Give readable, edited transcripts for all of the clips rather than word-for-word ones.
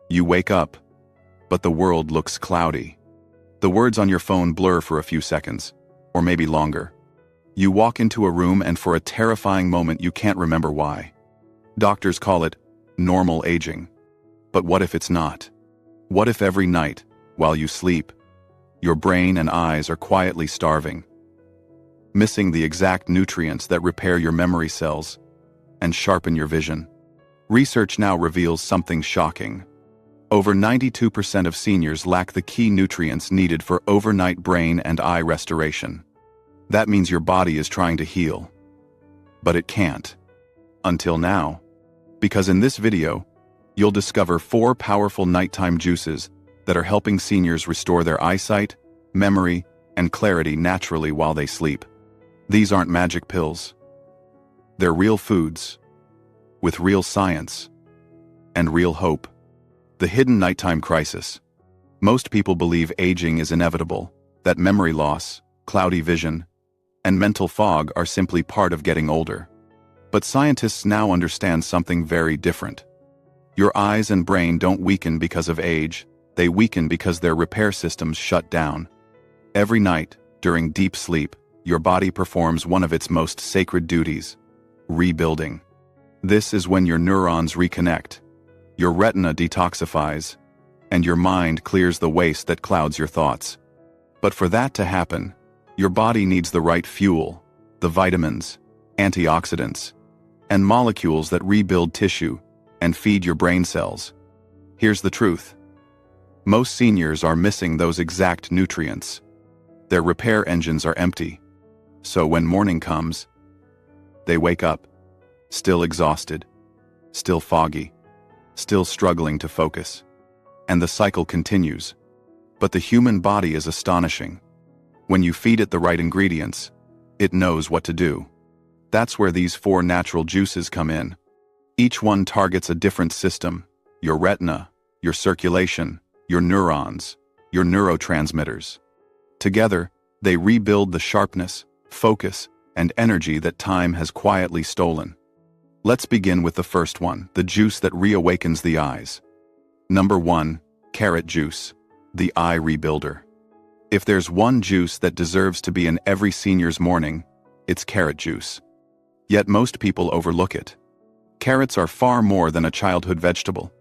You wake up, but the world looks cloudy. The words on your phone blur for a few seconds, or maybe longer. You walk into a room and for a terrifying moment you can't remember why. Doctors call it normal aging. But what if it's not? What if every night, while you sleep, your brain and eyes are quietly starving, missing the exact nutrients that repair your memory cells and sharpen your vision? Research now reveals something shocking. Over 92% of seniors lack the key nutrients needed for overnight brain and eye restoration. That means your body is trying to heal, but it can't. Until now. Because in this video, you'll discover 4 powerful nighttime juices that are helping seniors restore their eyesight, memory, and clarity naturally while they sleep. These aren't magic pills. They're real foods, with real science, and real hope. The hidden nighttime crisis. Most people believe aging is inevitable, that memory loss, cloudy vision, and mental fog are simply part of getting older. But scientists now understand something very different. Your eyes and brain don't weaken because of age, they weaken because their repair systems shut down. Every night, during deep sleep, your body performs one of its most sacred duties: rebuilding. This is when your neurons reconnect, your retina detoxifies, and your mind clears the waste that clouds your thoughts. But for that to happen, your body needs the right fuel, the vitamins, antioxidants, and molecules that rebuild tissue and feed your brain cells. Here's the truth. Most seniors are missing those exact nutrients. Their repair engines are empty. So when morning comes, they wake up, still exhausted, still foggy, still struggling to focus. And the cycle continues. But the human body is astonishing. When you feed it the right ingredients, it knows what to do. That's where these 4 natural juices come in. Each one targets a different system: your retina, your circulation, your neurons, your neurotransmitters. Together, they rebuild the sharpness, focus, and energy that time has quietly stolen. Let's begin with the first one, the juice that reawakens the eyes. Number 1, carrot juice, the eye rebuilder. If there's one juice that deserves to be in every senior's morning, it's carrot juice. Yet most people overlook it. Carrots are far more than a childhood vegetable.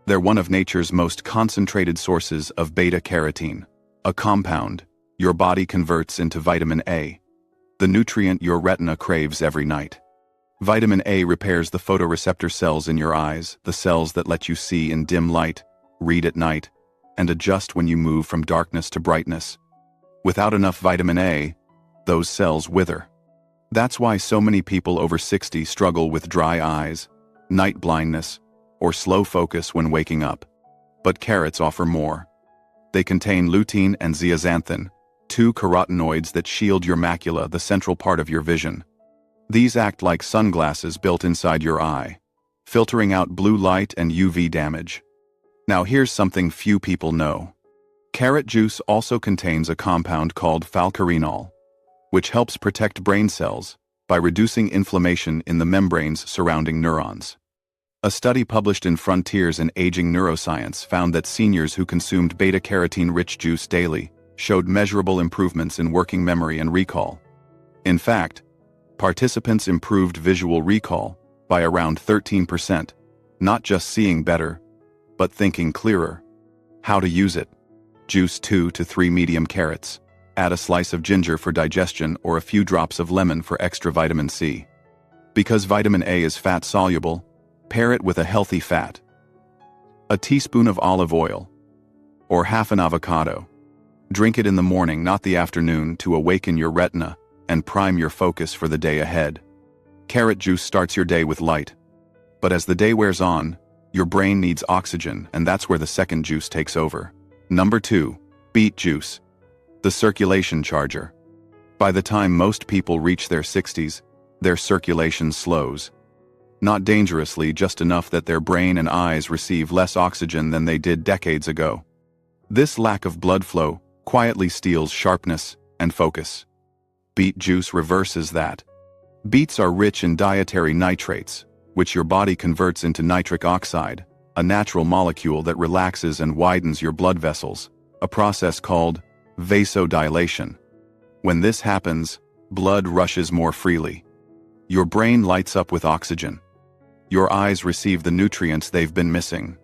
They're one of nature's most concentrated sources of beta-carotene, a compound your body converts into vitamin A, the nutrient your retina craves every night. Vitamin A repairs the photoreceptor cells in your eyes, the cells that let you see in dim light, read at night, and adjust when you move from darkness to brightness. Without enough vitamin A, those cells wither. That's why so many people over 60 struggle with dry eyes, night blindness, or slow focus when waking up. But carrots offer more. They contain lutein and zeaxanthin, 2 carotenoids that shield your macula, the central part of your vision. These act like sunglasses built inside your eye, filtering out blue light and UV damage. Now here's something few people know. Carrot juice also contains a compound called falcarinol, which helps protect brain cells by reducing inflammation in the membranes surrounding neurons. A study published in Frontiers in Aging Neuroscience found that seniors who consumed beta-carotene-rich juice daily showed measurable improvements in working memory and recall. In fact, participants improved visual recall by around 13%, not just seeing better, but thinking clearer. How to use it? Juice 2 to 3 medium carrots. Add a slice of ginger for digestion or a few drops of lemon for extra vitamin C. Because vitamin A is fat-soluble, pair it with a healthy fat. A teaspoon of olive oil, or half an avocado. Drink it in the morning, not the afternoon, to awaken your retina and prime your focus for the day ahead. Carrot juice starts your day with light. But as the day wears on, your brain needs oxygen, and that's where the second juice takes over. Number 2, beet juice, the circulation charger. By the time most people reach their 60s, their circulation slows. Not dangerously, just enough that their brain and eyes receive less oxygen than they did decades ago. This lack of blood flow quietly steals sharpness and focus. Beet juice reverses that. Beets are rich in dietary nitrates, which your body converts into nitric oxide, a natural molecule that relaxes and widens your blood vessels, a process called vasodilation. When this happens, blood rushes more freely. Your brain lights up with oxygen. Your eyes receive the nutrients they've been missing.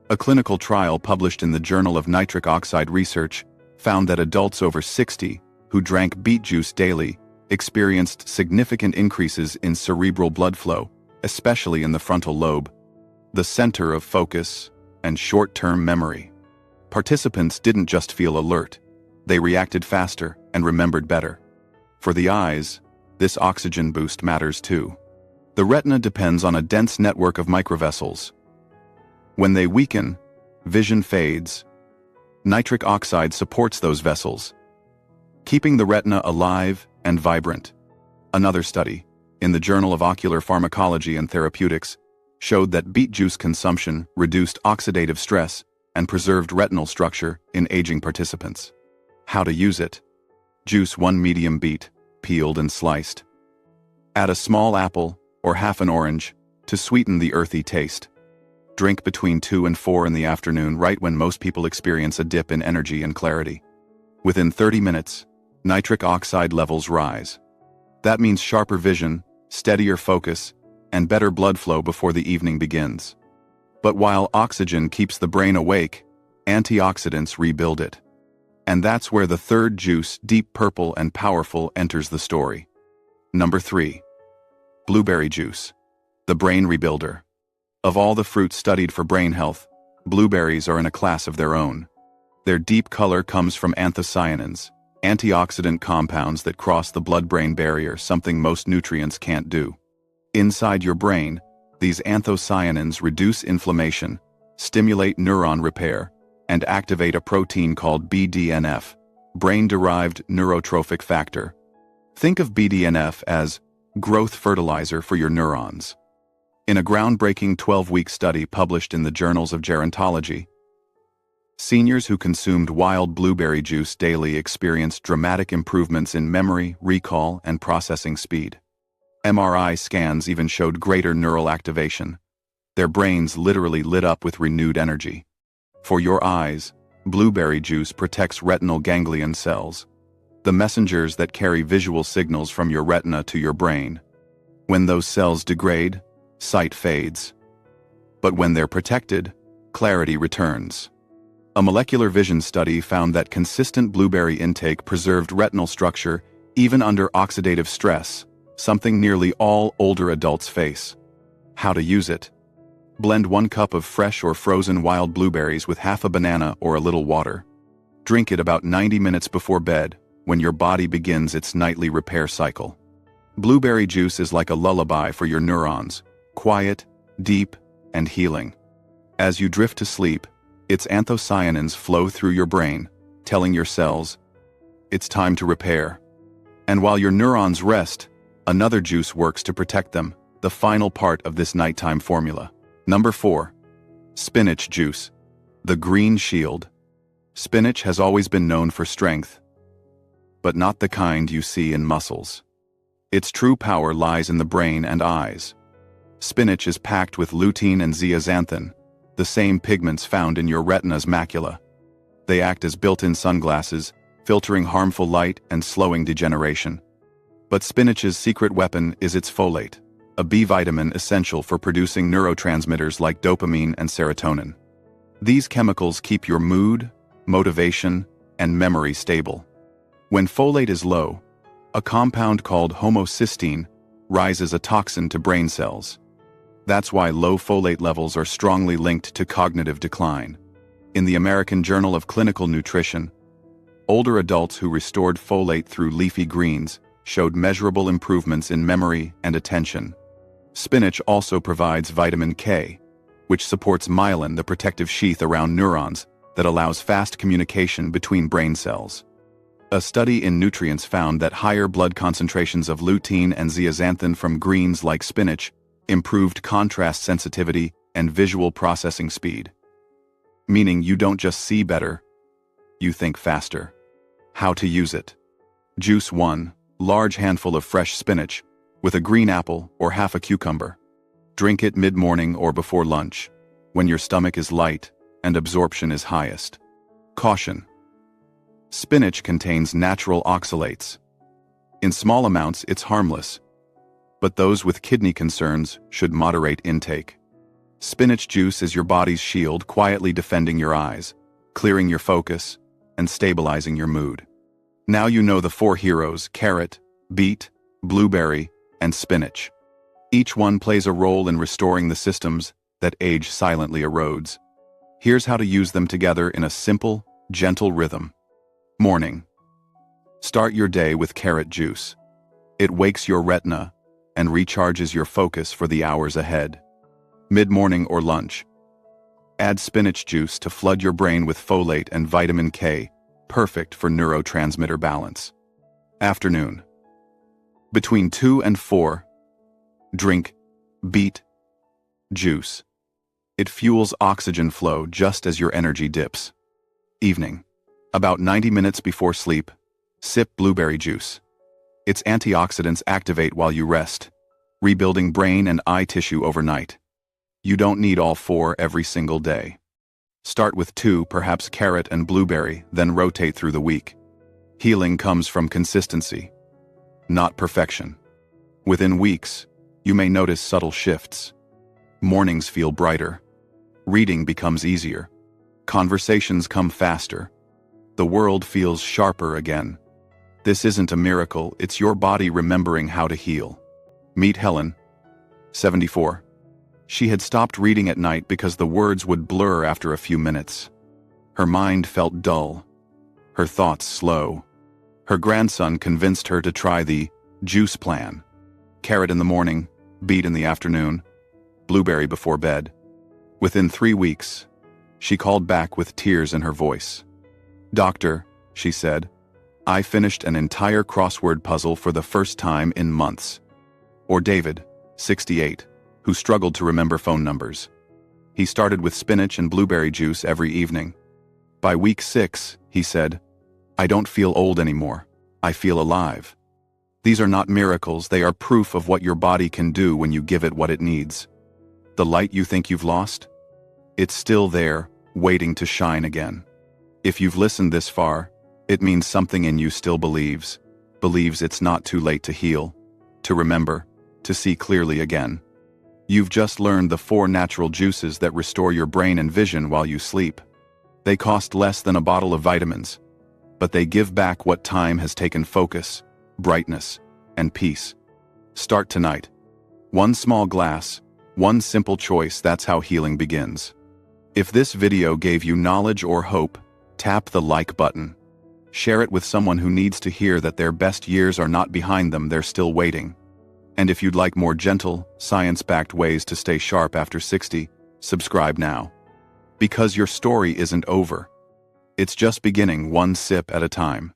A clinical trial published in the Journal of Nitric Oxide Research found that adults over 60 who drank beet juice daily experienced significant increases in cerebral blood flow, especially in the frontal lobe, the center of focus and short-term memory. Participants didn't just feel alert, they reacted faster and remembered better. For the eyes, this oxygen boost matters too. The retina depends on a dense network of microvessels. When they weaken, vision fades. Nitric oxide supports those vessels, keeping the retina alive and vibrant. Another study, in the Journal of Ocular Pharmacology and Therapeutics, showed that beet juice consumption reduced oxidative stress and preserved retinal structure in aging participants. How to use it? Juice 1 medium beet, peeled and sliced. Add a small apple or half an orange to sweeten the earthy taste. Drink between 2 and 4 in the afternoon, right when most people experience a dip in energy and clarity. Within 30 minutes, nitric oxide levels rise. That means sharper vision, steadier focus, and better blood flow before the evening begins. But while oxygen keeps the brain awake, antioxidants rebuild it. And that's where the third juice, deep purple and powerful, enters the story. Number 3. Blueberry juice, the brain rebuilder. Of all the fruits studied for brain health, blueberries are in a class of their own. Their deep color comes from anthocyanins, antioxidant compounds that cross the blood-brain barrier, something most nutrients can't do. Inside your brain, these anthocyanins reduce inflammation, stimulate neuron repair, and activate a protein called BDNF, brain-derived neurotrophic factor. Think of BDNF as growth fertilizer for your neurons. In a groundbreaking 12-week study published in the Journals of Gerontology, seniors who consumed wild blueberry juice daily experienced dramatic improvements in memory, recall, and processing speed. MRI scans even showed greater neural activation. Their brains literally lit up with renewed energy. For your eyes, blueberry juice protects retinal ganglion cells, the messengers that carry visual signals from your retina to your brain. When those cells degrade, sight fades. But when they're protected, clarity returns. A molecular vision study found that consistent blueberry intake preserved retinal structure even under oxidative stress, something nearly all older adults face. How to use it? Blend 1 cup of fresh or frozen wild blueberries with half a banana or a little water. Drink it about 90 minutes before bed, when your body begins its nightly repair cycle. Blueberry juice is like a lullaby for your neurons, quiet, deep, and healing. As you drift to sleep, its anthocyanins flow through your brain, telling your cells, it's time to repair. And while your neurons rest, another juice works to protect them, the final part of this nighttime formula. Number 4. Spinach juice, the green shield. Spinach has always been known for strength, but not the kind you see in muscles. Its true power lies in the brain and eyes. Spinach is packed with lutein and zeaxanthin, the same pigments found in your retina's macula. They act as built-in sunglasses, filtering harmful light and slowing degeneration. But spinach's secret weapon is its folate, a B vitamin essential for producing neurotransmitters like dopamine and serotonin. These chemicals keep your mood, motivation, and memory stable. When folate is low, a compound called homocysteine rises a toxin to brain cells. That's why low folate levels are strongly linked to cognitive decline. In the American Journal of Clinical Nutrition, older adults who restored folate through leafy greens showed measurable improvements in memory and attention. Spinach also provides vitamin K, which supports myelin, the protective sheath around neurons that allows fast communication between brain cells. A study in Nutrients found that higher blood concentrations of lutein and zeaxanthin from greens like spinach improved contrast sensitivity and visual processing speed. Meaning you don't just see better, you think faster. How to use it? Juice 1 large handful of fresh spinach with a green apple or half a cucumber. Drink it mid-morning or before lunch. when your stomach is light and absorption is highest. Caution. Spinach contains natural oxalates. In small amounts, it's harmless, but those with kidney concerns should moderate intake. Spinach juice is your body's shield, quietly defending your eyes, clearing your focus, and stabilizing your mood. Now you know the 4 heroes: carrot, beet, blueberry, and spinach. Each one plays a role in restoring the systems that age silently erodes. Here's how to use them together in a simple, gentle rhythm. Morning. Start your day with carrot juice. It wakes your retina and recharges your focus for the hours ahead. Mid-morning or lunch. Add spinach juice to flood your brain with folate and vitamin K, perfect for neurotransmitter balance. Afternoon. Between 2 and 4, drink beet juice. It fuels oxygen flow just as your energy dips. Evening. About 90 minutes before sleep, sip blueberry juice. Its antioxidants activate while you rest, rebuilding brain and eye tissue overnight. You don't need all 4 every single day. Start with 2, perhaps carrot and blueberry, then rotate through the week. Healing comes from consistency, not perfection. Within weeks, you may notice subtle shifts. Mornings feel brighter. Reading becomes easier. Conversations come faster. The world feels sharper again. This isn't a miracle, it's your body remembering how to heal. Meet Helen, 74. She had stopped reading at night because the words would blur after a few minutes. Her mind felt dull, her thoughts slow. Her grandson convinced her to try the juice plan. Carrot in the morning, beet in the afternoon, blueberry before bed. Within 3 weeks, she called back with tears in her voice. "Doctor," she said, "I finished an entire crossword puzzle for the first time in months." Or David, 68, who struggled to remember phone numbers. He started with spinach and blueberry juice every evening. By week 6, he said, "I don't feel old anymore. I feel alive." These are not miracles, they are proof of what your body can do when you give it what it needs. The light you think you've lost? It's still there, waiting to shine again. If you've listened this far, it means something in you still believes it's not too late to heal, to remember, to see clearly again. You've just learned the 4 natural juices that restore your brain and vision while you sleep. They cost less than a bottle of vitamins, but they give back what time has taken: focus, brightness, and peace. Start tonight. 1 small glass, 1 simple choice, that's how healing begins. If this video gave you knowledge or hope, tap the like button. Share it with someone who needs to hear that their best years are not behind them, they're still waiting. And if you'd like more gentle, science-backed ways to stay sharp after 60, subscribe now. Because your story isn't over. It's just beginning, 1 sip at a time.